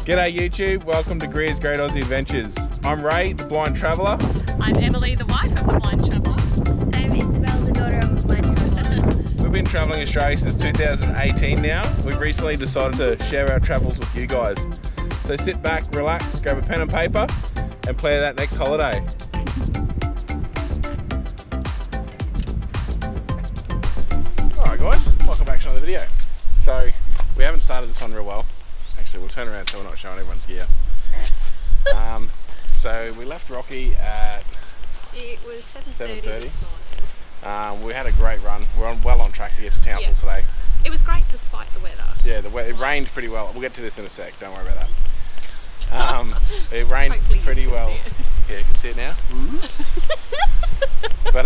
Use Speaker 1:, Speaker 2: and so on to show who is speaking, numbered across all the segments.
Speaker 1: G'day YouTube, welcome to Greer's Great Aussie Adventures. I'm Ray, the blind traveller.
Speaker 2: I'm Emily, the wife of the blind traveller.
Speaker 3: I'm Isabel, the daughter of the blind traveller.
Speaker 1: We've been travelling Australia since 2018 now. We've recently decided to share our travels with you guys. So sit back, relax, grab a pen and paper and plan that next holiday. Alright guys, welcome back to another video. So we haven't started this one real well. Actually, we'll turn around so we're not showing everyone's gear. So we left Rocky at...
Speaker 2: It was 7:30 this morning.
Speaker 1: We had a great run. We're well on track to get to Townsville today.
Speaker 2: It was great despite the weather.
Speaker 1: Yeah, it rained pretty well. We'll get to this in a sec, don't worry about that. It rained pretty well. Yeah, you can see it now. But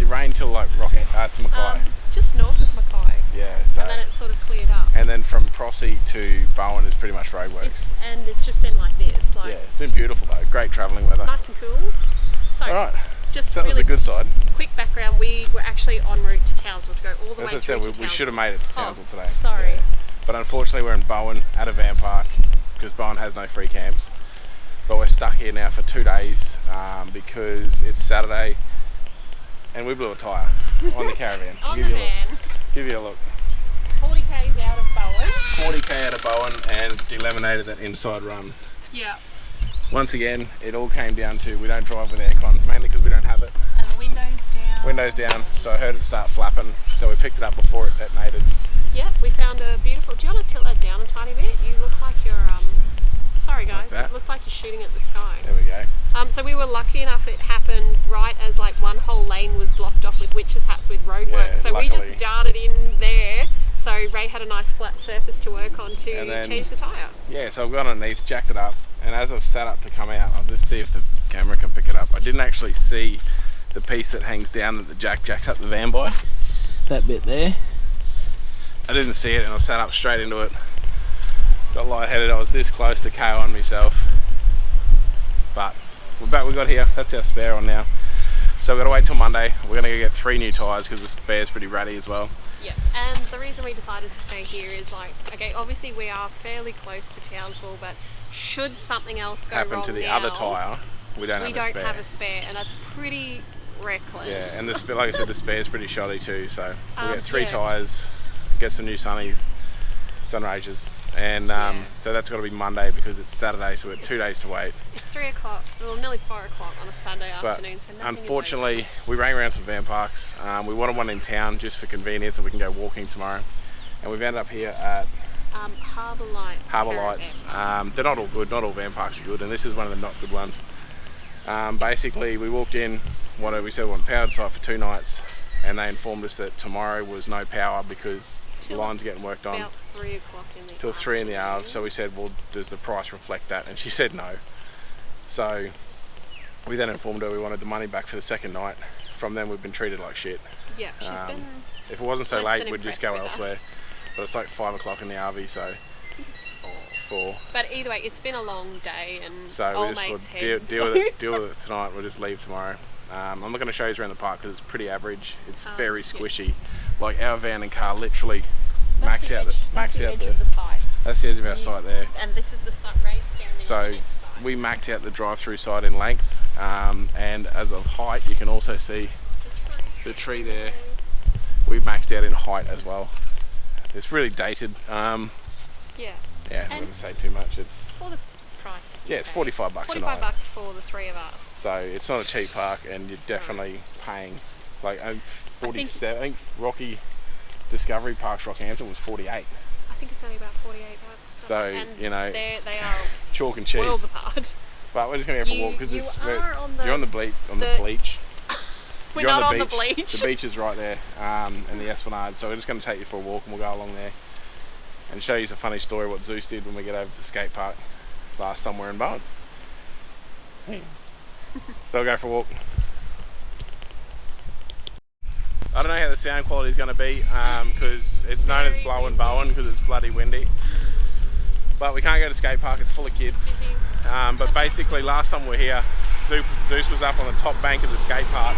Speaker 1: it rained till like to Mackay.
Speaker 2: Just north of Mackay.
Speaker 1: Yeah, so.
Speaker 2: And then it sort of cleared up.
Speaker 1: And then from Prossie to Bowen is pretty much roadworks.
Speaker 2: It's just been like this.
Speaker 1: Yeah, it's been beautiful though. Great travelling weather.
Speaker 2: Nice and cool. So,
Speaker 1: alright,
Speaker 2: just
Speaker 1: so that was
Speaker 2: really
Speaker 1: the good side.
Speaker 2: Quick background, we were actually en route to Townsville to go all the way through to Townsville.
Speaker 1: We should have made it to Townsville today.
Speaker 2: Sorry.
Speaker 1: Yeah. But unfortunately we're in Bowen at a van park because Bowen has no free camps. But we're stuck here now for 2 days because it's Saturday and we blew a tyre on the caravan.
Speaker 2: On the van.
Speaker 1: Give you a look.
Speaker 2: 40 k's out of Bowen.
Speaker 1: 40k out of Bowen and eliminated that inside run.
Speaker 2: Yeah.
Speaker 1: Once again, it all came down to we don't drive with aircon, mainly because we don't have it.
Speaker 2: And the window's down.
Speaker 1: Window's down, so I heard it start flapping, so we picked it up before it detonated.
Speaker 2: Yeah, we found a beautiful... Do you want to tilt that down a tiny bit? You look like you're... Sorry guys,
Speaker 1: like
Speaker 2: you look like you're shooting at the sky.
Speaker 1: There we go.
Speaker 2: So we were lucky enough it happened right as like one whole lane was blocked off with witches' hats with roadwork.
Speaker 1: Yeah,
Speaker 2: so
Speaker 1: luckily.
Speaker 2: we just darted in there. So Ray had a nice flat surface to work on to change the tyre.
Speaker 1: Yeah, so I've gone underneath, jacked it up, and as I've sat up to come out, I'll just see if the camera can pick it up. I didn't actually see the piece that hangs down that the jacks up the van by. That bit there. I didn't see it and I sat up straight into it. Got lightheaded, I was this close to KO on myself. But we're back, we got here, that's our spare one now. So we've got to wait till Monday. We're going to go get 3 new tyres because the spare's pretty ratty as well.
Speaker 2: Yeah, and the reason we decided to stay here is like, okay, obviously we are fairly close to Townsville, but should something else go
Speaker 1: happen
Speaker 2: wrong
Speaker 1: to the
Speaker 2: now,
Speaker 1: other tyre, we don't have a spare,
Speaker 2: and that's pretty reckless.
Speaker 1: Yeah, and the like I said, the spare's pretty shoddy too, so we'll get 3
Speaker 2: yeah.
Speaker 1: tyres, get some new sunnies, Sunrages, and so that's got to be Monday because it's Saturday, so we've got 2 days to wait.
Speaker 2: It's 3 o'clock, well nearly 4 o'clock on a Sunday afternoon, so nothing
Speaker 1: unfortunately, we rang around some van parks. We wanted one in town just for convenience so we can go walking tomorrow. And we've ended up here at
Speaker 2: Harbour Lights.
Speaker 1: They're not all good, not all van parks are good, and this is one of the not good ones. Basically, we walked in, we said we want a powered site for 2 nights, and they informed us that tomorrow was no power because the lines are getting worked on.
Speaker 2: About 3 o'clock in the
Speaker 1: till 3 in the hour. So we said, well, does the price reflect that? And she said no. So we then informed her we wanted the money back for the second night. From then we've been treated like shit.
Speaker 2: Yeah, she's been...
Speaker 1: If it wasn't so late, we'd just go elsewhere. But it's like 5 o'clock in the RV, so...
Speaker 2: I think it's
Speaker 1: 4.
Speaker 2: But either way, it's been a long day and
Speaker 1: so
Speaker 2: old
Speaker 1: we just
Speaker 2: mate's
Speaker 1: would deal with it tonight. We'll just leave tomorrow. I'm not going to show you around the park because it's pretty average. It's very squishy. Yeah. Like our van and car literally max out the
Speaker 2: site.
Speaker 1: That's the edge of our site there.
Speaker 2: And this is the site Ray standing on the next side.
Speaker 1: We maxed out the drive-through side in length, and as of height, you can also see the tree there. We've maxed out in height as well. It's really dated. Yeah, I'm not going to say too much. It's
Speaker 2: for the price.
Speaker 1: Yeah, it's $45 a night.
Speaker 2: $45 for the 3 of us.
Speaker 1: So it's not a cheap park, and you're definitely paying like 47. I think Rocky Discovery Parks Rockhampton was 48.
Speaker 2: I think it's only about $48.
Speaker 1: So
Speaker 2: and
Speaker 1: you know,
Speaker 2: they are
Speaker 1: chalk and cheese.
Speaker 2: Worlds apart.
Speaker 1: But we're just going to go for a walk because you're on the bleach.
Speaker 2: We're not on the bleach.
Speaker 1: The beach is right there, and the Esplanade. So we're just going to take you for a walk, and we'll go along there and show you a funny story what Zeus did when we get over to the skate park last time we were in Bowen. So we'll go for a walk. I don't know how the sound quality is going to be because it's known as blowing Bowen because it's bloody windy. But we can't go to skate park, it's full of kids. But basically last time we were here, Zeus was up on the top bank of the skate park.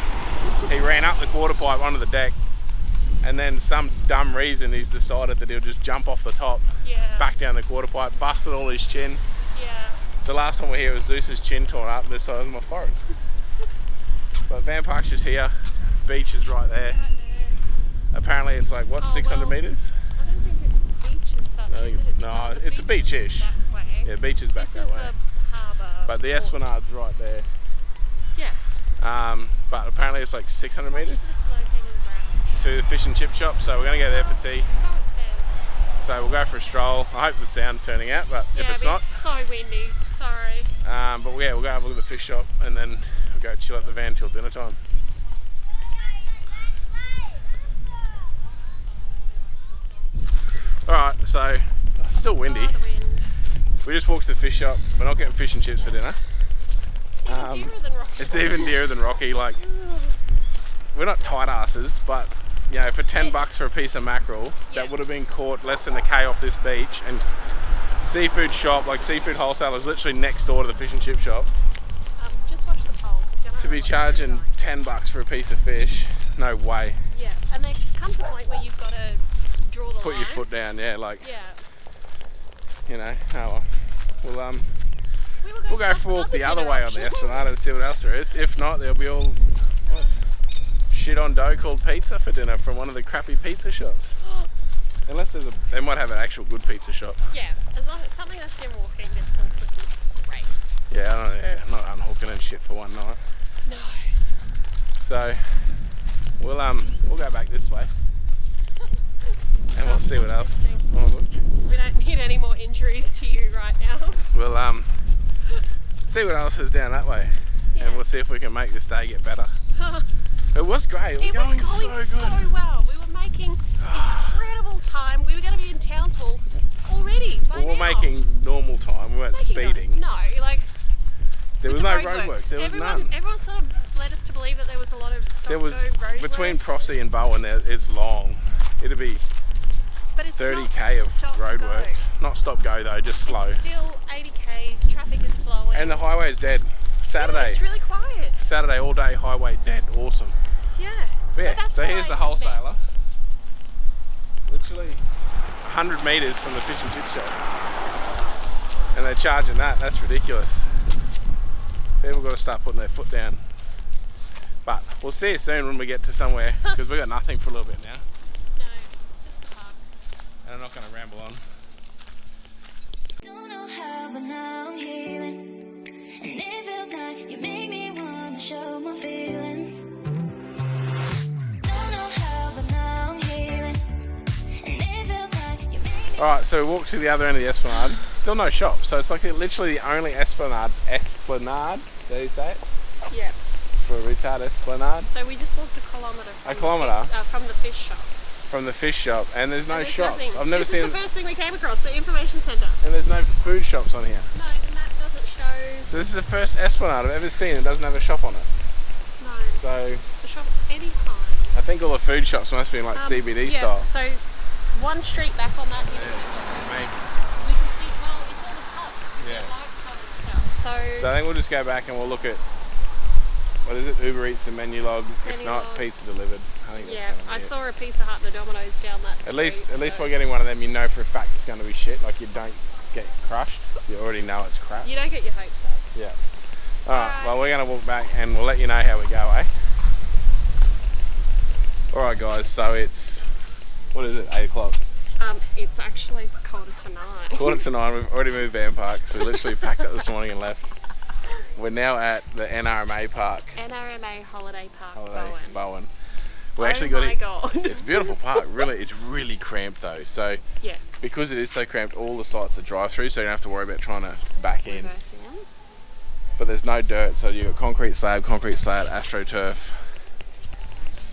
Speaker 1: He ran up the quarter pipe onto the deck, and then some dumb reason he's decided that he'll just jump off the top, back down the quarter pipe, busted all his chin,
Speaker 2: Yeah.
Speaker 1: So last time we were here was Zeus's chin torn up this side of my forehead. But Van Park's just here. Beach is right there.
Speaker 2: Right there.
Speaker 1: Apparently it's like, what, 600
Speaker 2: well,
Speaker 1: metres?
Speaker 2: I don't think it's beach as such.
Speaker 1: I think
Speaker 2: is it?
Speaker 1: no,
Speaker 2: not. The
Speaker 1: it's a
Speaker 2: beach is
Speaker 1: beach-ish.
Speaker 2: that way.
Speaker 1: Yeah, beach is back
Speaker 2: This
Speaker 1: that
Speaker 2: is
Speaker 1: way.
Speaker 2: the harbour.
Speaker 1: But the Esplanade's right there.
Speaker 2: Yeah.
Speaker 1: But apparently it's like 600 metres
Speaker 2: Just slow hanging branch.
Speaker 1: to the fish and chip shop. So we're going to go there for tea.
Speaker 2: So it says.
Speaker 1: So we'll go for a stroll. I hope the sound's turning out, but if
Speaker 2: Yeah,
Speaker 1: it's
Speaker 2: but
Speaker 1: not.
Speaker 2: it's so windy. Sorry.
Speaker 1: But yeah, we'll go have a look at the fish shop and then we'll go chill at the van till dinner time. Alright, so still windy.
Speaker 2: Oh, the wind.
Speaker 1: We just walked to the fish shop. We're not getting fish and chips for dinner.
Speaker 2: It's even dearer than Rocky.
Speaker 1: It's even dearer than Rocky. Like, we're not tight asses, but you know, for $10 for a piece of mackerel that would have been caught less than a K off this beach, and seafood shop, like seafood wholesaler, is literally next door to the fish and chip shop.
Speaker 2: Just watch the pole.
Speaker 1: To be charging $10 for a piece of fish, no way.
Speaker 2: Yeah, and there comes a point where you've got to draw the line.
Speaker 1: Put your foot down, yeah, like,
Speaker 2: Yeah.
Speaker 1: you know, oh well.
Speaker 2: We'll
Speaker 1: We'll go for a walk the other way on the Esplanade and see what else there is. If not, there'll be all shit on dough called pizza for dinner from one of the crappy pizza shops. Unless they might have an actual good pizza shop.
Speaker 2: Yeah, as long as something that's in walking distance would be great.
Speaker 1: Yeah, I don't know, yeah, not unhooking and shit for one night.
Speaker 2: No.
Speaker 1: So we'll go back this way and we'll see what else. Oh, look.
Speaker 2: We don't need any more injuries to you right now.
Speaker 1: We'll see what else is down that way, and we'll see if we can make this day get better. It was great.
Speaker 2: It was going
Speaker 1: so good.
Speaker 2: well. We were making incredible time. We were going to be in Townsville already by
Speaker 1: We were
Speaker 2: now.
Speaker 1: making normal time. We weren't speeding.
Speaker 2: No, like
Speaker 1: There was
Speaker 2: with
Speaker 1: no
Speaker 2: the
Speaker 1: roadworks. There was none.
Speaker 2: Everyone sort of led us to believe that there was a lot of stop
Speaker 1: There was
Speaker 2: roadworks.
Speaker 1: between Prosty and Bowen. It's long. It'd be
Speaker 2: but it's
Speaker 1: 30k of
Speaker 2: not
Speaker 1: roadworks. Not stop go though, just slow.
Speaker 2: It's still 80 k's. Traffic is flowing.
Speaker 1: And the highway is dead. Saturday.
Speaker 2: Yeah, it's really quiet.
Speaker 1: Saturday all day highway dead. Awesome.
Speaker 2: Yeah.
Speaker 1: But yeah.
Speaker 2: that's
Speaker 1: So
Speaker 2: why
Speaker 1: here's the wholesaler. Literally 100 metres from the fish and chip shop. And they're charging that. That's ridiculous. People got to start putting their foot down. But we'll see you soon when we get to somewhere, because we've got nothing for a little bit now.
Speaker 2: No, just the park.
Speaker 1: And I'm not going to ramble on.
Speaker 4: Don't know how, but now I'm healing, and it feels like you make me wanna show my feelings. Don't know how, but now I'm healing, and it feels like you make me.
Speaker 1: Alright, so we walked to the other end of the Esplanade. Still no shop, so it's like literally the only Esplanade, did you say it?
Speaker 2: Yeah.
Speaker 1: For a retard Esplanade.
Speaker 2: So we just walked a kilometre. From the fish shop.
Speaker 1: From the fish shop, and there's no
Speaker 2: And there's
Speaker 1: shops.
Speaker 2: nothing.
Speaker 1: I've never
Speaker 2: this
Speaker 1: seen.
Speaker 2: is the first thing we came across, the information centre.
Speaker 1: And there's no food shops on here.
Speaker 2: No, the map doesn't show.
Speaker 1: So this is the first Esplanade I've ever seen that doesn't have a shop on it.
Speaker 2: No.
Speaker 1: So
Speaker 2: The shop anytime.
Speaker 1: I think all the food shops must be in like CBD
Speaker 2: yeah,
Speaker 1: style.
Speaker 2: So one street back on that intersection,
Speaker 1: Maybe.
Speaker 2: we can see. Well, it's all the pubs with
Speaker 1: Yeah.
Speaker 2: their lights on and stuff.
Speaker 1: So I think we'll just go back and we'll look at, what is it, Uber Eats and Menu Log. If not,
Speaker 2: Menulog.
Speaker 1: pizza delivered. I think that's
Speaker 2: yeah,
Speaker 1: gonna be
Speaker 2: I
Speaker 1: it.
Speaker 2: saw a Pizza Hut and a Domino's down that street.
Speaker 1: At least
Speaker 2: so
Speaker 1: by getting one of them, you know for a fact it's going to be shit. Like you don't get crushed. You already know it's crap.
Speaker 2: you don't get your hopes up.
Speaker 1: Yeah. Alright, well we're going to walk back and we'll let you know how we go, eh? Alright guys, so it's, what is it, 8 o'clock?
Speaker 2: It's actually 8:45.
Speaker 1: 8:45, we've already moved Van Park, so we literally packed up this morning and left. We're now at the NRMA Park.
Speaker 2: NRMA Holiday Park,
Speaker 1: Bowen. We
Speaker 2: Oh
Speaker 1: actually got
Speaker 2: my
Speaker 1: it.
Speaker 2: God.
Speaker 1: It's a beautiful park, really. It's really cramped though. So
Speaker 2: Yeah.
Speaker 1: because it is so cramped, all the sites are drive through, so you don't have to worry about trying to back in.
Speaker 2: Reversing them.
Speaker 1: But there's no dirt, so you've got concrete slab, AstroTurf.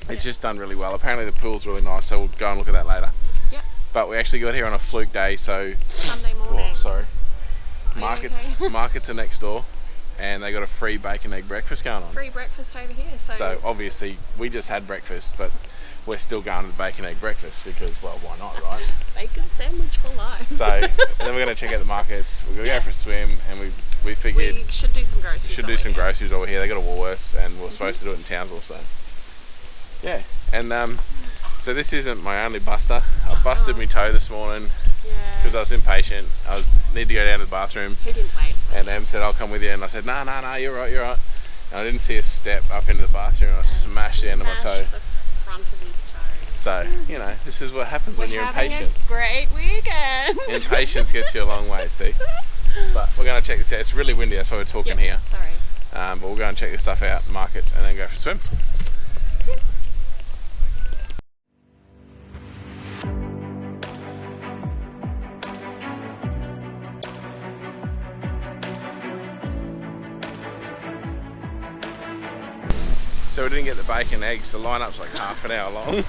Speaker 1: It's just done really well. Apparently the pool's really nice, so we'll go and look at that later.
Speaker 2: Yep.
Speaker 1: But we actually got here on a fluke day, so
Speaker 2: Sunday morning.
Speaker 1: oh sorry.
Speaker 2: Are you
Speaker 1: Markets
Speaker 2: okay?
Speaker 1: markets are next door, and they got a free bacon egg breakfast going on.
Speaker 2: Free breakfast over here.
Speaker 1: So obviously we just had breakfast, but we're still going to the bacon egg breakfast because, well, why not, right?
Speaker 2: bacon sandwich for life.
Speaker 1: So then we're going to check out the markets. We're going to go for a swim, and we figured
Speaker 2: we should do some groceries.
Speaker 1: we should do some groceries over here. They got a Woolworths, and we're supposed to do it in Townsville, so yeah. And so this isn't my only buster. I busted my toe this morning because I was impatient. I need to go down to the bathroom.
Speaker 2: He didn't wait.
Speaker 1: And Em said, I'll come with you. And I said, no, you're right. And I didn't see a step up into the bathroom. I smashed the end of my toe.
Speaker 2: The front of his toe.
Speaker 1: So, you know, this is what happens when you're impatient.
Speaker 2: A great weekend.
Speaker 1: Impatience gets you a long way, see. But we're going to check this out. It's really windy, that's why we're talking here.
Speaker 2: Sorry.
Speaker 1: But we'll go and check this stuff out, markets, and then go for a swim. So we didn't get the bacon and eggs. The lineup's like half an hour long.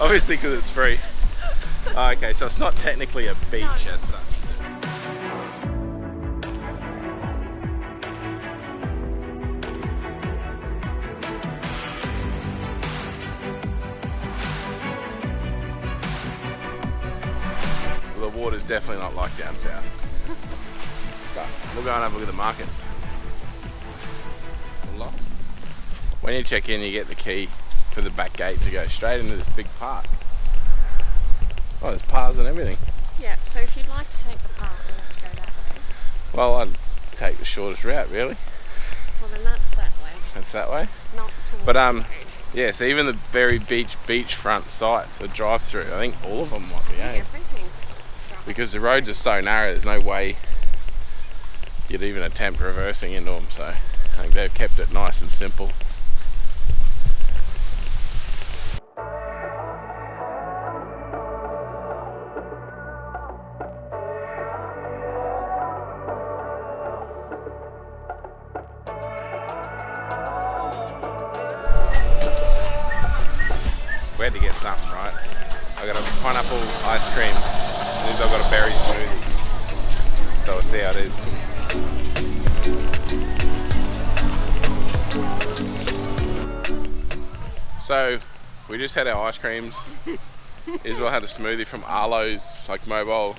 Speaker 1: Obviously because it's free. Oh, okay, so it's not technically a beach as such. Well, the water's definitely not like down south. But we'll go and have a look at the markets. When you check in, you get the key for the back gate to go straight into this big park. Oh, there's paths and everything.
Speaker 2: Yeah, so if you'd like to take the path, we'll have to go that way.
Speaker 1: Well, I'd take the shortest route, really.
Speaker 2: Well, then that's that way.
Speaker 1: That's that way?
Speaker 2: Not towards
Speaker 1: But,
Speaker 2: the road.
Speaker 1: yeah, so even the very beachfront sites, the drive-through, I think all of them might be,
Speaker 2: Everything's right.
Speaker 1: because the roads are so narrow, there's no way you'd even attempt reversing into them, so I think they've kept it nice and simple. We had to get something, right? I got a pineapple ice cream, and then I've got a berry smoothie. So we'll see how it is. So we just had our ice creams. Isabel had a smoothie from Arlo's, like mobile.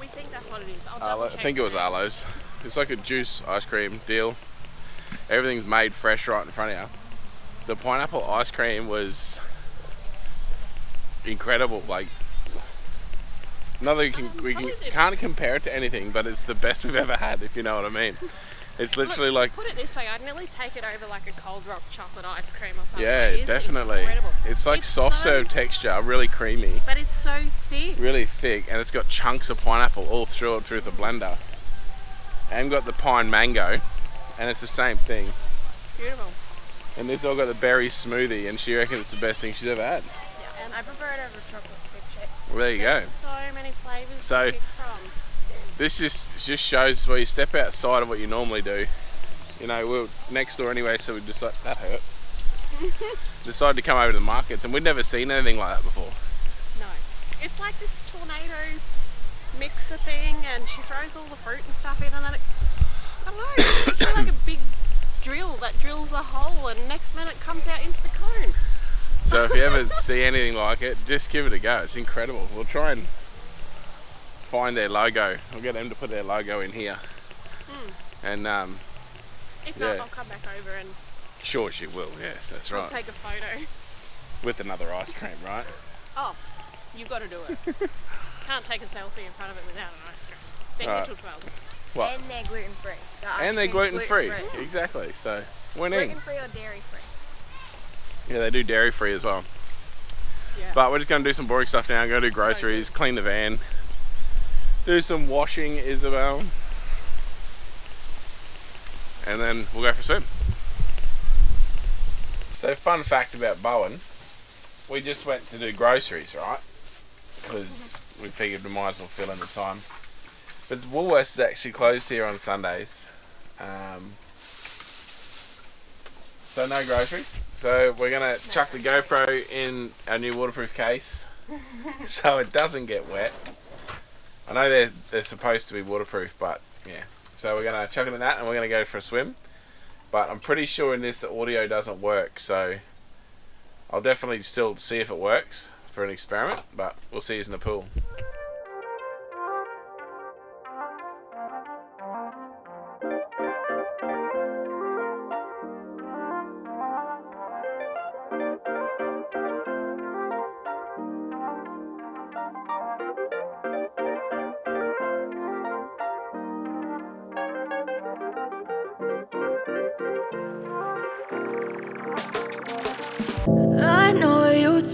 Speaker 2: We think that's what it is.
Speaker 1: I think it was Arlo's. It's like a juice ice cream deal. Everything's made fresh right in front of you. The pineapple ice cream was incredible. Like, can't compare it to anything, but it's the best we've ever had, if you know what I mean. It's literally like,
Speaker 2: put it this way, I'd nearly take it over like a cold rock chocolate ice cream or something.
Speaker 1: yeah,
Speaker 2: It is
Speaker 1: definitely.
Speaker 2: incredible.
Speaker 1: It's like soft serve texture, really creamy,
Speaker 2: but it's so thick.
Speaker 1: really thick, and it's got chunks of pineapple all through it through the blender. And got the pine mango, and it's the same thing.
Speaker 2: Beautiful.
Speaker 1: And this all got the berry smoothie, and she reckons it's the best thing she's ever had.
Speaker 2: Yeah, and
Speaker 3: I prefer it over chocolate chip chip.
Speaker 1: Well, there you go.
Speaker 2: There's so many flavours
Speaker 1: So-
Speaker 2: to pick from.
Speaker 1: This just shows where you step outside of what you normally do. You know, we were next door anyway, so we decided, that hurt. Decided to come over to the markets, and we'd never seen anything like that before.
Speaker 2: No. It's like this tornado mixer thing, and she throws all the fruit and stuff in, and then I don't know, it's literally like a big drill that drills a hole, and next minute it comes out into the cone.
Speaker 1: So if you ever see anything like it, just give it a go. It's incredible. We'll try and find their logo. I'll get them to put their logo in here. And
Speaker 2: If not,
Speaker 1: yeah.
Speaker 2: I'll come back over and
Speaker 1: Sure she will, yes, that's
Speaker 2: I'll
Speaker 1: right.
Speaker 2: take a photo.
Speaker 1: With another ice cream, right?
Speaker 2: Oh, you've got to do it. Can't take a selfie in front of it without an ice cream. They're
Speaker 1: Right.
Speaker 2: here till 12.
Speaker 1: What?
Speaker 3: And they're gluten free.
Speaker 1: And they're gluten free. Exactly. So winning.
Speaker 3: Gluten free or dairy free.
Speaker 1: Yeah, they do dairy free as well.
Speaker 2: Yeah.
Speaker 1: But we're just going to do some boring stuff now. Go do groceries, clean the van, do some washing, Isabel, and then we'll go for a swim. So fun fact about Bowen, we just went to do groceries, right? Because we figured we might as well fill in the time. But Woolworths is actually closed here on Sundays. So no groceries. So we're going to chuck the GoPro in our new waterproof case so it doesn't get wet. I know they're supposed to be waterproof, but yeah. So we're going to chuck it in that and we're going to go for a swim. But I'm pretty sure in this the audio doesn't work, so I'll definitely still see if it works for an experiment, but we'll see you in the pool.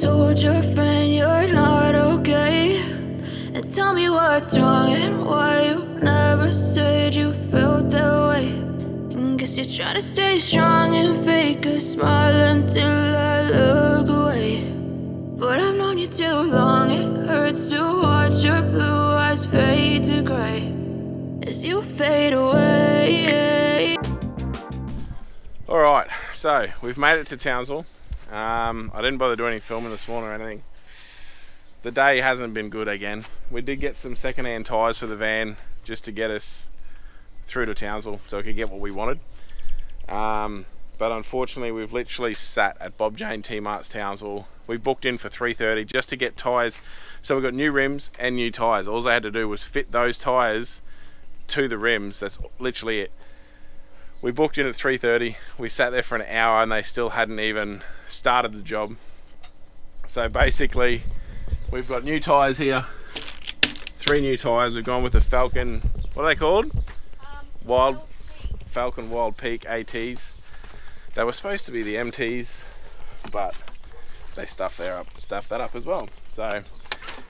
Speaker 4: told your friend you're not okay? And tell me what's wrong and why you never said you felt that way. And guess you're trying to stay strong and fake a smile until I look away. But I've known you too long, it hurts to watch your blue eyes fade to grey as you fade away.
Speaker 1: Alright, so we've made it to Townsville. I didn't bother doing any filming this morning or anything. The day hasn't been good again. We did get some second-hand tyres for the van just to get us through to Townsville so we could get what we wanted. But unfortunately we've literally sat at Bob Jane T-Mart's Townsville. We booked in for 3:30 just to get tyres. So we got new rims and new tyres. All I had to do was fit those tyres to the rims. That's literally it. We booked in at 3:30. We sat there for an hour and they still hadn't even started the job. So basically we've got new tyres here. 3 new tyres. We've gone with the Falcon, what are they called? Falcon Wild Peak ATs. They were supposed to be the MTs, but they stuffed that up as well. So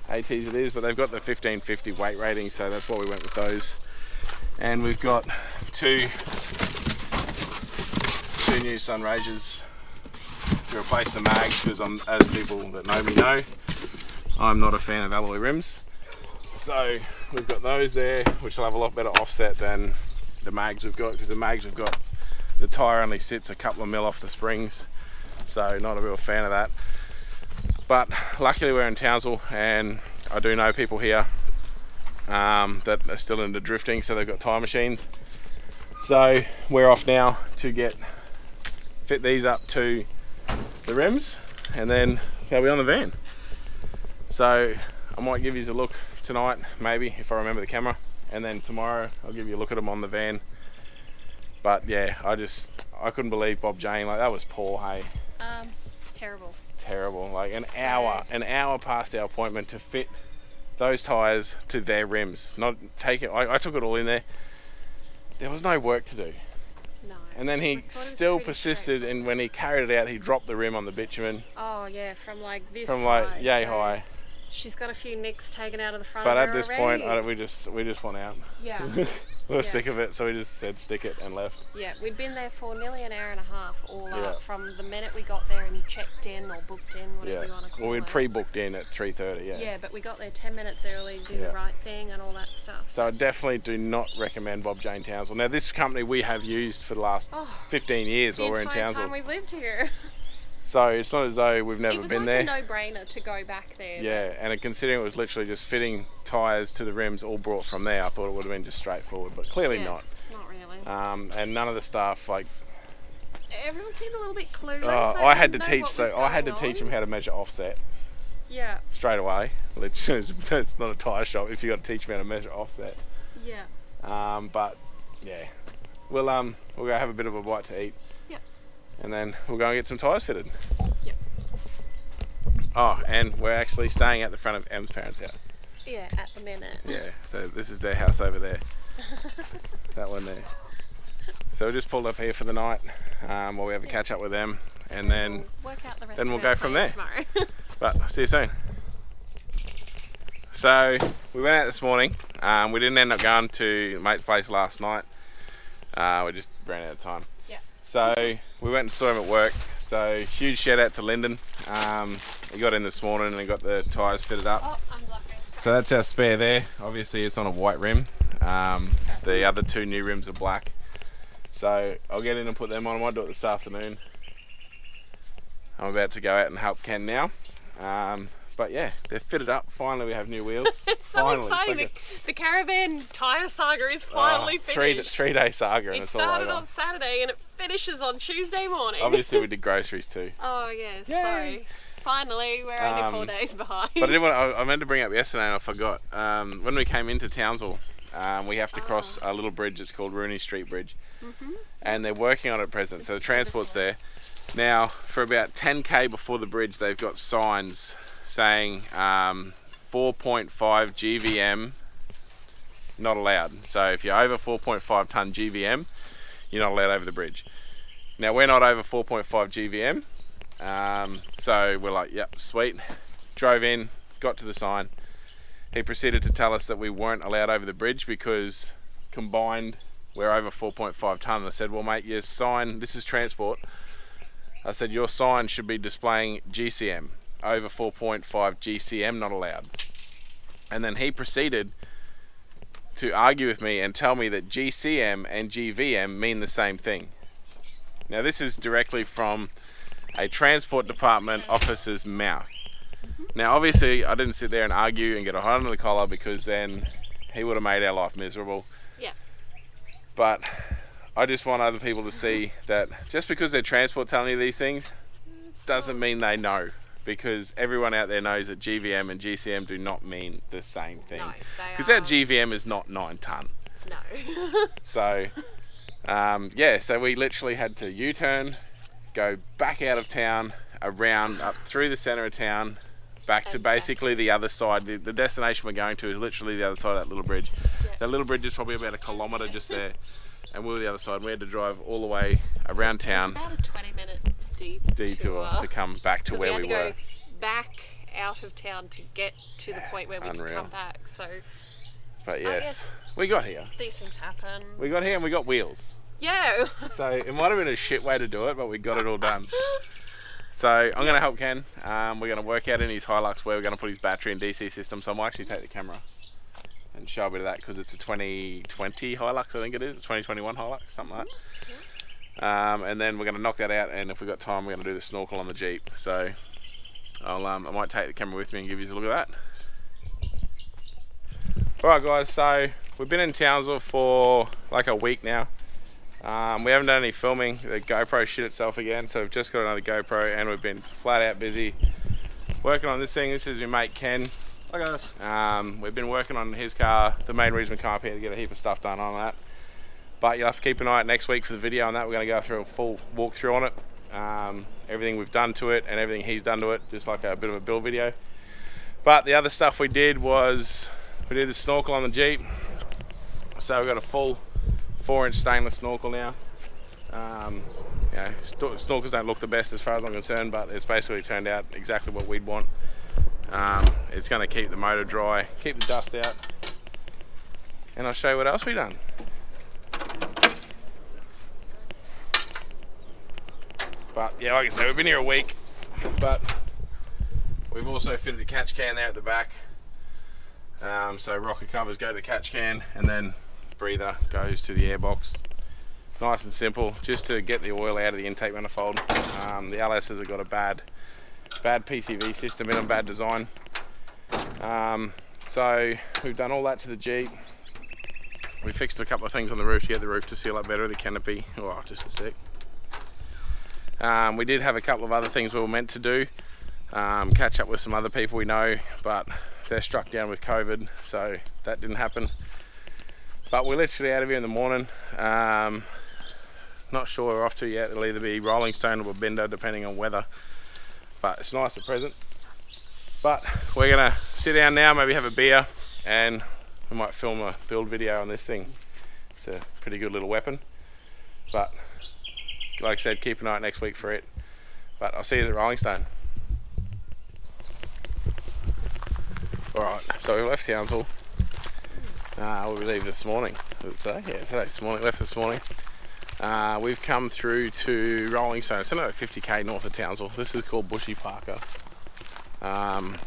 Speaker 1: ATs it is, but they've got the 1550 weight rating, so that's why we went with those. And we've got two new Sunragers to replace the mags, because as people that know me know, I'm not a fan of alloy rims. So we've got those there, which will have a lot better offset than the mags we've got, because the mags we've got, the tyre only sits a couple of mil off the springs, so not a real fan of that. But luckily we're in Townsville, and I do know people here that are still into drifting, so they've got tyre machines. So we're off now to fit these up to the rims, and then they'll be on the van. So I might give you a look tonight, maybe, if I remember the camera, and then tomorrow I'll give you a look at them on the van. But yeah, I couldn't believe Bob Jane, like that was poor, hey. Terrible, like an hour past our appointment to fit those tyres to their rims. I took it all in there. There was no work to do.
Speaker 2: No.
Speaker 1: And then he still persisted, and when he carried it out, he dropped the rim on the bitumen.
Speaker 2: Oh yeah, from like this
Speaker 1: From
Speaker 2: high,
Speaker 1: like yay
Speaker 2: so
Speaker 1: high.
Speaker 2: She's got a few nicks taken out of the front
Speaker 1: But
Speaker 2: of
Speaker 1: at
Speaker 2: her
Speaker 1: this
Speaker 2: already.
Speaker 1: point, we just want out.
Speaker 2: Yeah.
Speaker 1: We were sick of it, so we just said stick it and left.
Speaker 2: Yeah, we'd been there for nearly an hour and a half all
Speaker 1: Yeah.
Speaker 2: up, from the minute we got there and checked in or booked in, whatever you want to call it.
Speaker 1: Well, we'd pre-booked in at 3:30, yeah.
Speaker 2: Yeah, but we got there 10 minutes early, do the right thing and all that stuff.
Speaker 1: So I definitely do not recommend Bob Jane Townsville. Now this company we have used for the last 15 years while we're in
Speaker 2: The entire
Speaker 1: Townsville.
Speaker 2: time we've lived here.
Speaker 1: So it's not as though we've never been there.
Speaker 2: It was like a no-brainer to go back there.
Speaker 1: Yeah, and considering it was literally just fitting tyres to the rims all brought from there, I thought it would have been just straightforward, but clearly not.
Speaker 2: Not really.
Speaker 1: And none of the staff, like,
Speaker 2: everyone seemed a little bit clueless.
Speaker 1: I had to teach them how to measure offset.
Speaker 2: Yeah.
Speaker 1: Straight away. Literally, it's not a tyre shop if you got to teach them how to measure offset.
Speaker 2: Yeah.
Speaker 1: But yeah, we'll go have a bit of a bite to eat.
Speaker 2: Yep.
Speaker 1: And then we'll go and get some tyres fitted.
Speaker 2: Yep.
Speaker 1: Oh, and we're actually staying at the front of Em's parents' house.
Speaker 2: Yeah, at the minute.
Speaker 1: Yeah, so this is their house over there. That one there. So we just pulled up here for the night while we have a catch up with them, and then
Speaker 2: we'll work out the rest
Speaker 1: we'll
Speaker 2: of
Speaker 1: go
Speaker 2: our
Speaker 1: from
Speaker 2: plan
Speaker 1: there.
Speaker 2: tomorrow.
Speaker 1: But see you soon. So we went out this morning. We didn't end up going to mate's place last night. We just ran out of time.
Speaker 2: Yeah.
Speaker 1: So we went and saw him at work. So huge shout out to Lyndon. He got in this morning and got the tyres fitted up.
Speaker 2: Oh, I'm blocking.
Speaker 1: So that's our spare there. Obviously it's on a white rim. The other 2 new rims are black. So I'll get in and put them on. I might do it this afternoon. I'm about to go out and help Ken now. But yeah, they're fitted up. Finally we have new wheels.
Speaker 2: It's so exciting. Like the caravan tyre saga is finally finished.
Speaker 1: Three-day saga, and
Speaker 2: it
Speaker 1: it's all over.
Speaker 2: started on Saturday and it finishes on Tuesday morning.
Speaker 1: Obviously we did groceries too.
Speaker 2: Oh yes,
Speaker 1: Yay.
Speaker 2: sorry. Finally, we're only 4 days behind.
Speaker 1: But I meant to bring up yesterday and I forgot. When we came into Townsville, we have to cross a little bridge. It's called Rooney Street Bridge. And they're working on it at present, so the transport's there. Now, for about 10k before the bridge, they've got signs saying 4.5 GVM not allowed. So if you're over 4.5 ton GVM, you're not allowed over the bridge. Now we're not over 4.5 GVM, So we're like, yep, sweet. Drove in, got to the sign. He proceeded to tell us that we weren't allowed over the bridge because combined we're over 4.5 tonne. I said, well mate, your sign, this is transport. I said, your sign should be displaying GCM, over 4.5 GCM, not allowed. And then he proceeded to argue with me and tell me that GCM and GVM mean the same thing. Now this is directly from a transport department officer's mouth. Now obviously I didn't sit there and argue and get a hot under the collar because then he would have made our life miserable.
Speaker 2: Yeah.
Speaker 1: But I just want other people to see that just because they're transport telling you these things doesn't mean they know, because everyone out there knows that GVM and GCM do not mean the same thing.
Speaker 2: No,
Speaker 1: because our GVM is not 9 tonne.
Speaker 2: No.
Speaker 1: So yeah, so we literally had to U-turn, go back out of town, around up through the centre of town, back to basically the other side. The destination we're going to is literally the other side of that little bridge.
Speaker 2: Yes.
Speaker 1: That little bridge is probably about 1 kilometre just there, and we were the other side. And we had to drive all the way around town.
Speaker 2: It's about a 20-minute
Speaker 1: detour to come back to where we
Speaker 2: had to
Speaker 1: were.
Speaker 2: go back out of town to get to the point where we could come back. So
Speaker 1: But yes,
Speaker 2: guess
Speaker 1: we got here.
Speaker 2: these things happen.
Speaker 1: We got here and we got wheels.
Speaker 2: Yeah.
Speaker 1: So it might have been a shit way to do it, but we got it all done. So I'm going to help Ken. We're going to work out in his Hilux where we're going to put his battery and DC system. So I might actually take the camera and show a bit of that because it's a 2020 Hilux, I think it is. A 2021 Hilux, something like that. And then we're going to knock that out, and if we've got time, we're going to do the snorkel on the Jeep. So I might take the camera with me and give you a look at that. Alright guys, so we've been in Townsville for like a week now. We haven't done any filming. The GoPro shit itself again, so we've just got another GoPro and we've been flat out busy working on this thing. This is my mate Ken.
Speaker 5: Hi guys.
Speaker 1: We've been working on his car, the main reason we come up here to get a heap of stuff done on that. But you'll have to keep an eye out next week for the video on that. We're going to go through a full walkthrough on it. Everything we've done to it and everything he's done to it, just like a bit of a build video. But the other stuff we did was, we did the snorkel on the Jeep. So we've got a full 4-inch stainless snorkel now. You know, snorkels don't look the best as far as I'm concerned, but it's basically turned out exactly what we'd want. It's going to keep the motor dry, keep the dust out, and I'll show you what else we've done. But yeah, like I said, we've been here a week, but we've also fitted a catch can there at the back. So rocker covers go to the catch can, and then breather goes to the airbox. Nice and simple, just to get the oil out of the intake manifold. The LSs have got a bad PCV system in them, bad design. So we've done all that to the Jeep. We fixed a couple of things on the roof to get the roof to seal up better, the canopy. Oh, just a sec. We did have a couple of other things we were meant to do. Catch up with some other people we know, but they're struck down with COVID, so that didn't happen. But we're literally out of here in the morning. Not sure where we're off to yet. It'll either be Rolling Stone or Bender, depending on weather. But it's nice at present. But we're gonna sit down now, maybe have a beer, and we might film a build video on this thing. It's a pretty good little weapon. But like I said, keep an eye out next week for it. But I'll see you at Rolling Stone. Alright, so we left Townsville. We leave this morning. This morning. Left this morning. We've come through to Rolling Stone. It's another 50k north of Townsville. This is called Bushy Parker.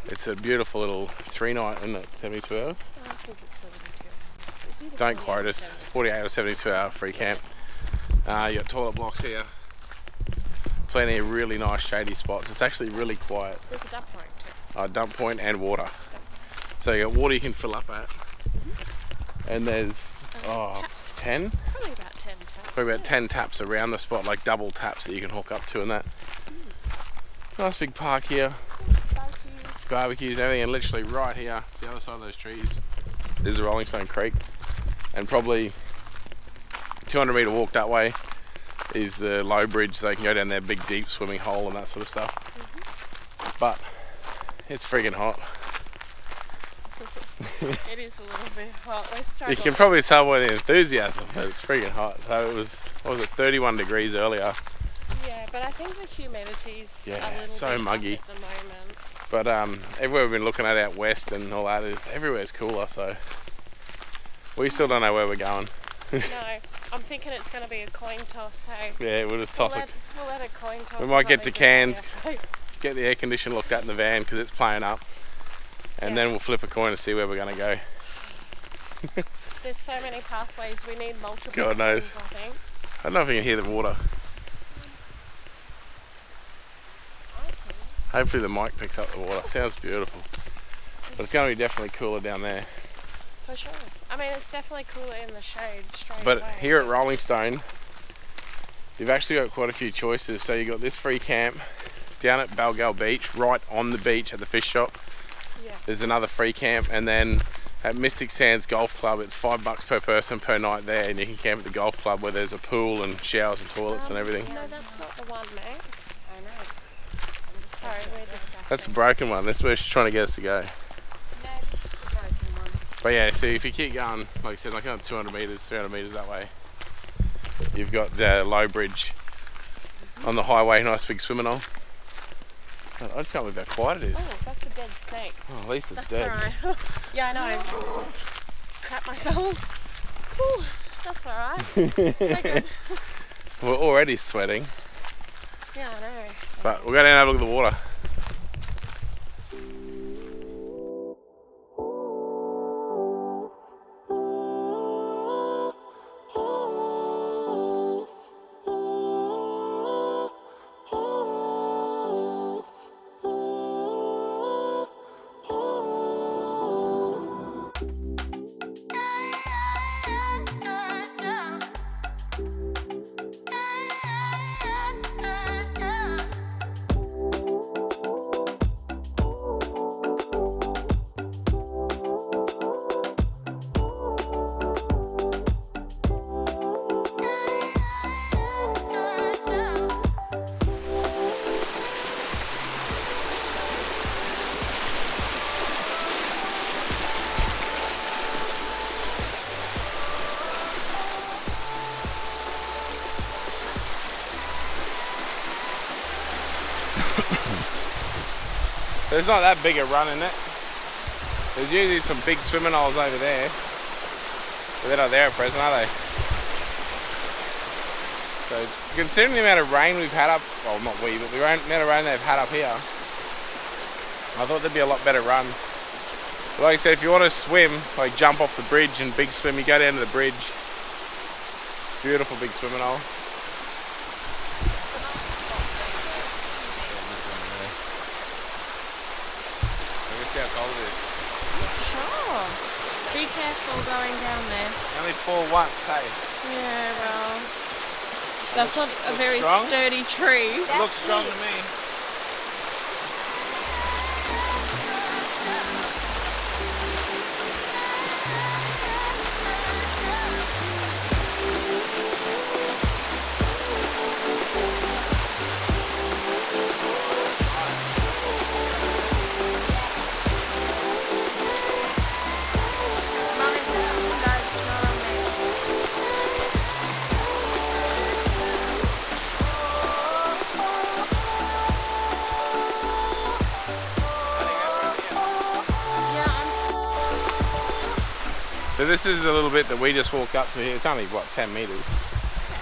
Speaker 1: It's a beautiful little 3-night, isn't it? 72 hours?
Speaker 2: I think it's 72 hours.
Speaker 1: Don't quote us. 48 or 72 hour free camp. You got toilet blocks here. Plenty of really nice shady spots. It's actually really quiet.
Speaker 2: There's a dump point too.
Speaker 1: Dump point and water. So you got water you can fill up at. And there's 10?
Speaker 2: Probably about 10 taps.
Speaker 1: Probably about 10 taps around the spot, like double taps that you can hook up to and that. Nice big park here. Barbecues and everything, and literally right here, the other side of those trees, there's a Rolling Stone Creek. And probably 200 metre walk that way is the low bridge, so you can go down there, big deep swimming hole and that sort of stuff. But it's friggin' hot.
Speaker 2: It is a little bit hot.
Speaker 1: You can probably tell by the enthusiasm, but it's friggin' hot. So it was, what was it, 31 degrees earlier.
Speaker 2: Yeah, but I think the humidity's
Speaker 1: Yeah,
Speaker 2: a little
Speaker 1: so
Speaker 2: bit
Speaker 1: muggy.
Speaker 2: up at the moment.
Speaker 1: But everywhere we've been looking at out west and all that, everywhere's cooler, so we still don't know where we're going.
Speaker 2: No, I'm thinking it's going to be a coin toss, hey?
Speaker 1: Yeah, we'll just toss it.
Speaker 2: We'll let a coin toss.
Speaker 1: We might get to Cairns,
Speaker 2: Yeah.
Speaker 1: get the air conditioner looked at in the van because it's playing up, and then we'll flip a coin and see where we're going to go.
Speaker 2: There's so many pathways, we need multiple
Speaker 1: God knows.
Speaker 2: coins, I think.
Speaker 1: I don't know if you can hear the water.
Speaker 2: I think.
Speaker 1: Hopefully the mic picks up the water. Sounds beautiful. But it's going to be definitely cooler down there.
Speaker 2: For sure. I mean, it's definitely cooler in the shade straight
Speaker 1: But
Speaker 2: away.
Speaker 1: here at Rolling Stone, you've actually got quite a few choices. So you've got this free camp down at Balgal Beach, right on the beach at the fish shop.
Speaker 2: Yeah.
Speaker 1: There's another free camp, and then at Mystic Sands Golf Club, it's $5 per person per night there, and you can camp at the golf club where there's a pool and showers and toilets and everything.
Speaker 2: No, that's not the one, mate. I know. Sorry, we're discussing.
Speaker 1: That's a broken one. That's where she's trying to get us to go.
Speaker 2: No, this is the broken one.
Speaker 1: But yeah, so if you keep going, like I said, like another 200 metres, 300 metres that way, you've got the low bridge on the highway, nice big swimming hole. I just can't believe how quiet it is.
Speaker 2: Oh, that's a dead snake.
Speaker 1: Oh, at least it's
Speaker 2: That's
Speaker 1: dead.
Speaker 2: alright. Yeah, I know. Crap myself. Whew, that's alright. So good.
Speaker 1: We're already sweating,
Speaker 2: Yeah, I know.
Speaker 1: but we'll go down and have a look at the water. There's not that big a run in it. There's usually some big swimming holes over there, but they're not there at present, are they? So considering the amount of rain we've had up, well not we, but the amount of rain they've had up here, I thought there'd be a lot better run. But like I said, if you want to swim, like jump off the bridge and big swim, you go down to the bridge. Beautiful big swimming hole. See how cold it is.
Speaker 2: Sure. Be careful going down there.
Speaker 1: Only fall once, hey?
Speaker 2: Yeah, well, that's not a very
Speaker 1: strong?
Speaker 2: sturdy tree.
Speaker 1: It looks strong to me. So this is the little bit that we just walked up to here. It's only, what, 10 metres?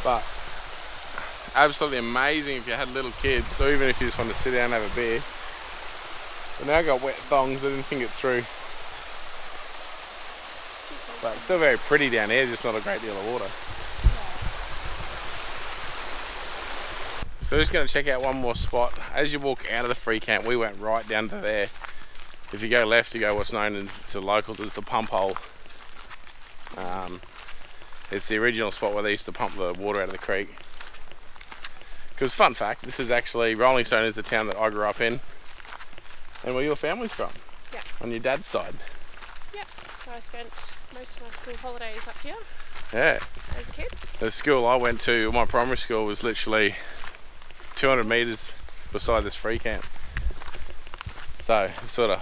Speaker 1: But absolutely amazing if you had little kids, or even if you just want to sit down and have a beer. But now I've got wet thongs, I didn't think it through. But it's still very pretty down here, just not a great deal of water. So we're just going to check out one more spot. As you walk out of the free camp, we went right down to there. If you go left, you go what's known to locals as the pump hole. It's the original spot where they used to pump the water out of the creek. Because fun fact, this is actually, Rolling Stone is the town that I grew up in, and where your family's from.
Speaker 2: Yeah.
Speaker 1: On your dad's side.
Speaker 2: Yeah. So I spent most of my school holidays up here
Speaker 1: Yeah.
Speaker 2: as a kid.
Speaker 1: The school I went to, my primary school, was literally 200 metres beside this free camp. So it's sort of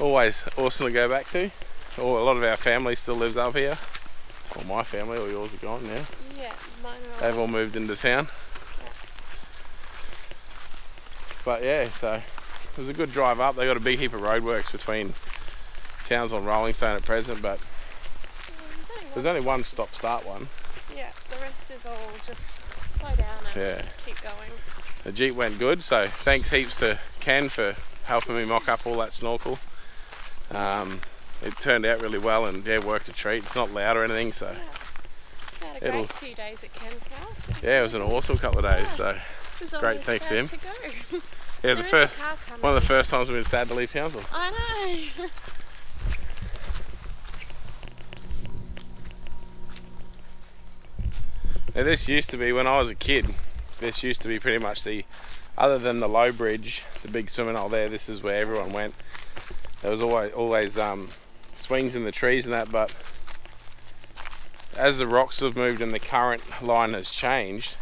Speaker 1: always awesome to go back to. Or a lot of our family still lives up here. Or my family, or yours are gone now.
Speaker 2: Yeah, mine are
Speaker 1: They've all moved into town. But yeah, so it was a good drive up. They got a big heap of roadworks between Townsville and Rolling Stone at present, but there's only one stop-start one.
Speaker 2: Yeah, the rest is all just slow down and keep going.
Speaker 1: The Jeep went good, so thanks heaps to Ken for helping me mock up all that snorkel. It turned out really well and yeah, worked a treat. It's not loud or anything, so
Speaker 2: I had a great few days at Ken's house.
Speaker 1: Yeah, it was an awesome couple of days, so
Speaker 2: it was
Speaker 1: great thanks to him.
Speaker 2: To go.
Speaker 1: Yeah, one of the first times we've been sad to leave Townsville.
Speaker 2: I know.
Speaker 1: Now this used to be, when I was a kid, this used to be pretty much other than the low bridge, the big swimming hole there, this is where everyone went. There was always swings in the trees and that, but as the rocks have moved and the current line has changed,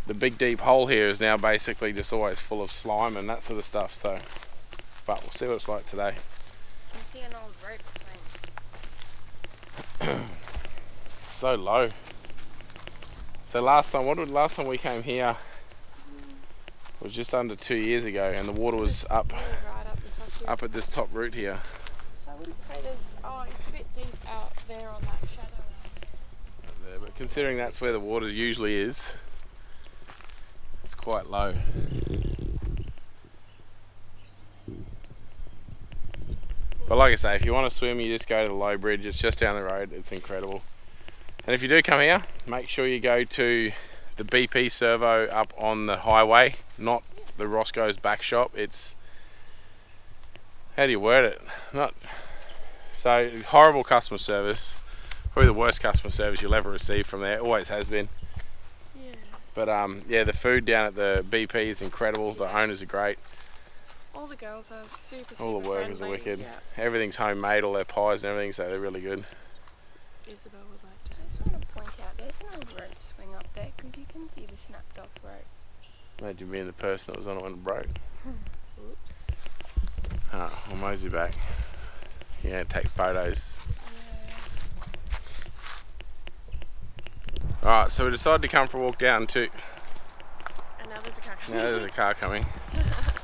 Speaker 1: the big deep hole here is now basically just always full of slime and that sort of stuff, so, but we'll see what it's like today.
Speaker 3: I see an old rope swing.
Speaker 1: So low. So last time we came here was just under 2 years ago, and the water was up at this top root here.
Speaker 2: So I wouldn't say there's, it's a bit deep out there on that shadow.
Speaker 1: There, but considering that's where the water usually is, it's quite low. But like I say, if you want to swim, you just go to the low bridge. It's just down the road. It's incredible. And if you do come here, make sure you go to the BP servo up on the highway, not the Roscoe's back shop. It's, how do you word it? So horrible customer service. Probably the worst customer service you'll ever receive from there. It always has been.
Speaker 2: Yeah.
Speaker 1: But yeah, the food down at the BP is incredible. The owners are great.
Speaker 2: All the girls are super
Speaker 1: All the workers
Speaker 2: friendly.
Speaker 1: are wicked.
Speaker 2: Yeah.
Speaker 1: Everything's homemade, all their pies and everything, so they're really good.
Speaker 2: Isabel would like to.
Speaker 3: I just want to point out there's an old rope swing up there because you can see the snapped off rope.
Speaker 1: Imagine being the person that was on it when it broke.
Speaker 2: Oops.
Speaker 1: I'll mosey back. Yeah, take photos.
Speaker 2: Yeah.
Speaker 1: Alright, so we decided to come for a walk down to...
Speaker 2: And now there's a car coming.
Speaker 1: Now there's a car coming.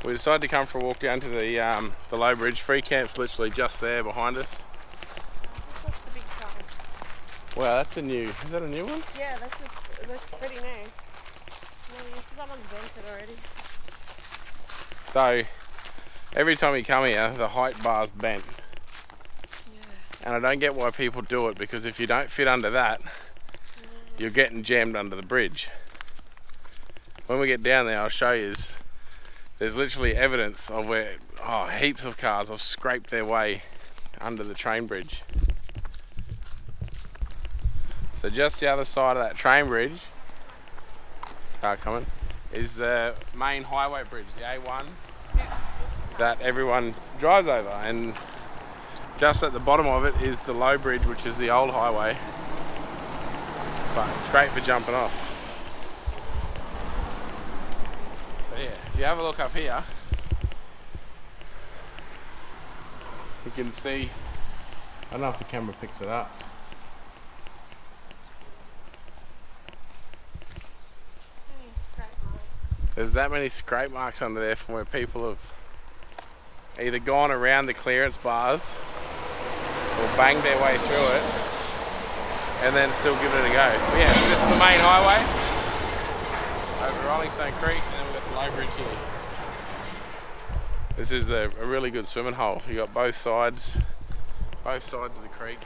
Speaker 1: We decided to come for a walk down to the low bridge. Free camp's literally just there behind us.
Speaker 2: Let's watch the big sign.
Speaker 1: Wow, that's is that a new one?
Speaker 2: Yeah, this is pretty new. Someone's vented already.
Speaker 1: So, every time you come here, the height bar's bent.
Speaker 2: Yeah.
Speaker 1: And I don't get why people do it, because if you don't fit under that, you're getting jammed under the bridge. When we get down there, I'll show you. There's literally evidence of where heaps of cars have scraped their way under the train bridge. So just the other side of that train bridge, car coming, is the main highway bridge, the A1, that everyone drives over, and just at the bottom of it is the low bridge, which is the old highway, but it's great for jumping off. But yeah, if you have a look up here, you can see, I don't know if the camera picks it up. There's that many scrape marks under there from where people have either gone around the clearance bars or banged their way through it and then still given it a go. But yeah, so this is the main highway over Rolling Stone Creek, and then we've got the low bridge here. This is a really good swimming hole. You got both sides of the creek,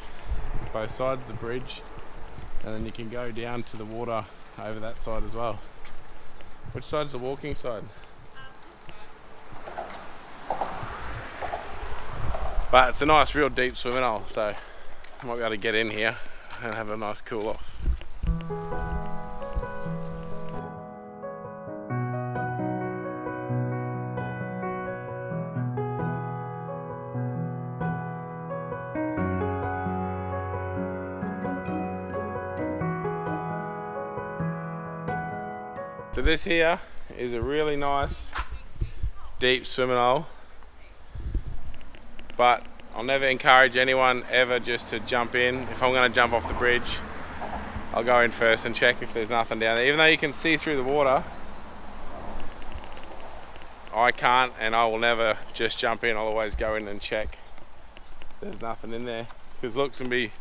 Speaker 1: both sides of the bridge, and then you can go down to the water over that side as well. Which side's the walking side?
Speaker 2: This side.
Speaker 1: But it's a nice, real deep swimming hole, so I might be able to get in here and have a nice cool off. So this here is a really nice deep swimming hole, but I'll never encourage anyone ever just to jump in. If I'm going to jump off the bridge, I'll go in first and check if there's nothing down there. Even though you can see through the water, I can't, and I will never just jump in. I'll always go in and check. There's nothing in there, because looks can be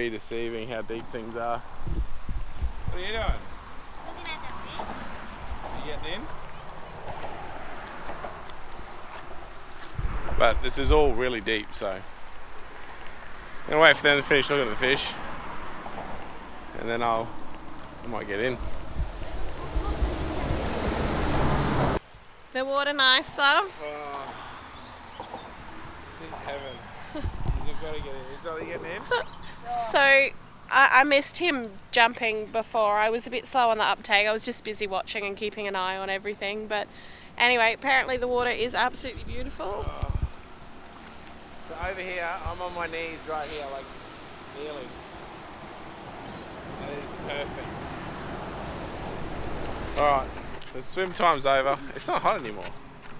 Speaker 1: deceiving how deep things are. What are you doing?
Speaker 4: Looking at the fish.
Speaker 1: Are you getting in? But this is all really deep, so I'm gonna wait for them to finish looking at the fish, and then I might get in.
Speaker 2: The water nice, love?
Speaker 1: Oh, this is heaven. You've got to get in. Is Ollie getting in?
Speaker 2: So I missed him jumping before. I was a bit slow on the uptake. I was just busy watching and keeping an eye on everything. But anyway, apparently the water is absolutely beautiful.
Speaker 1: So over here, I'm on my knees right here, like kneeling. That is perfect. Alright, so swim time's over. It's not hot anymore.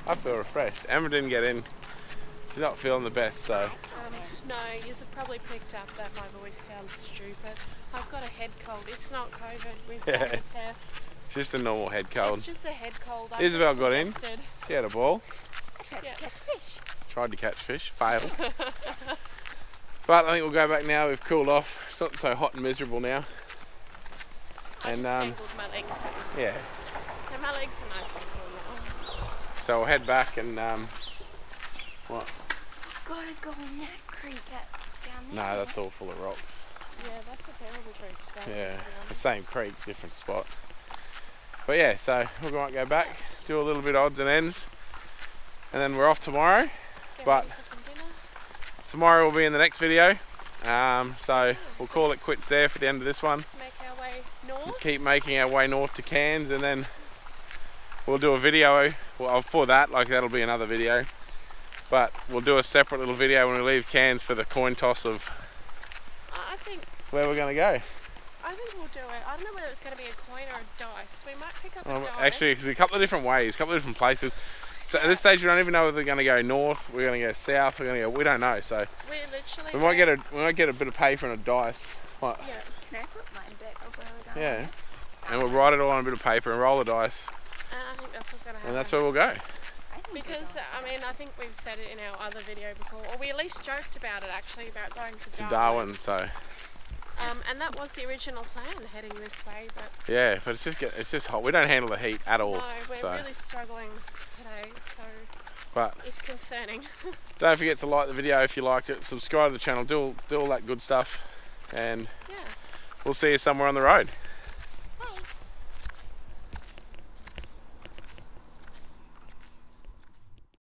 Speaker 1: I feel refreshed. Emma didn't get in. She's not feeling the best, so.
Speaker 2: No, you have probably picked up that my voice sounds stupid. I've got a head cold. It's not COVID. We've done the tests.
Speaker 1: It's just a normal head cold.
Speaker 2: It's just a head cold.
Speaker 1: Isabel got in. She had a ball.
Speaker 3: I tried to catch fish.
Speaker 1: Tried to catch fish, failed. But I think we'll go back now. We've cooled off. It's not so hot and miserable now.
Speaker 2: I just angled my legs.
Speaker 1: Yeah.
Speaker 2: So my legs are nice and cool now.
Speaker 1: So we'll head back and what?
Speaker 3: Gotta go in that creek down there.
Speaker 1: No, that's all full of rocks.
Speaker 2: Yeah, that's a terrible creek to go
Speaker 1: Yeah,
Speaker 2: in.
Speaker 1: the same creek, different spot. But yeah, so we might go back, do a little bit odds and ends, and then we're off tomorrow.
Speaker 2: Get
Speaker 1: But
Speaker 2: ready for some dinner.
Speaker 1: tomorrow will be in the next video. So we'll call it quits there for the end of this one.
Speaker 2: Make our way north.
Speaker 1: Keep making our way north to Cairns, and then we'll do a video for that, like that'll be another video. But we'll do a separate little video when we leave Cairns for the coin toss of
Speaker 2: I think
Speaker 1: where we're going to go.
Speaker 2: we'll do it. I don't know whether it's going to be a coin or a dice. We might pick up a dice.
Speaker 1: Actually, there's a couple of different ways, a couple of different places. So at this stage, we don't even know whether we're going to go north, we're going to go south, we don't know. So
Speaker 2: we literally.
Speaker 1: we might get a bit of paper and a dice. What?
Speaker 2: Yeah.
Speaker 3: Can I put mine back up where we're going?
Speaker 1: Yeah. And we'll write it all on a bit of paper and roll the dice,
Speaker 2: And I think that's what's going to happen.
Speaker 1: and that's where we'll go.
Speaker 2: Because, I mean, I think we've said it in our other video before, or we at least joked about it actually, about going to Darwin.
Speaker 1: So
Speaker 2: And that was the original plan, heading this way, but
Speaker 1: yeah, but it's just hot. We don't handle the heat at all.
Speaker 2: no, we're
Speaker 1: so.
Speaker 2: really struggling today, so
Speaker 1: But
Speaker 2: it's concerning.
Speaker 1: don't forget to like the video if you liked it, subscribe to the channel, do all that good stuff, and
Speaker 2: Yeah.
Speaker 1: we'll see you somewhere on the road.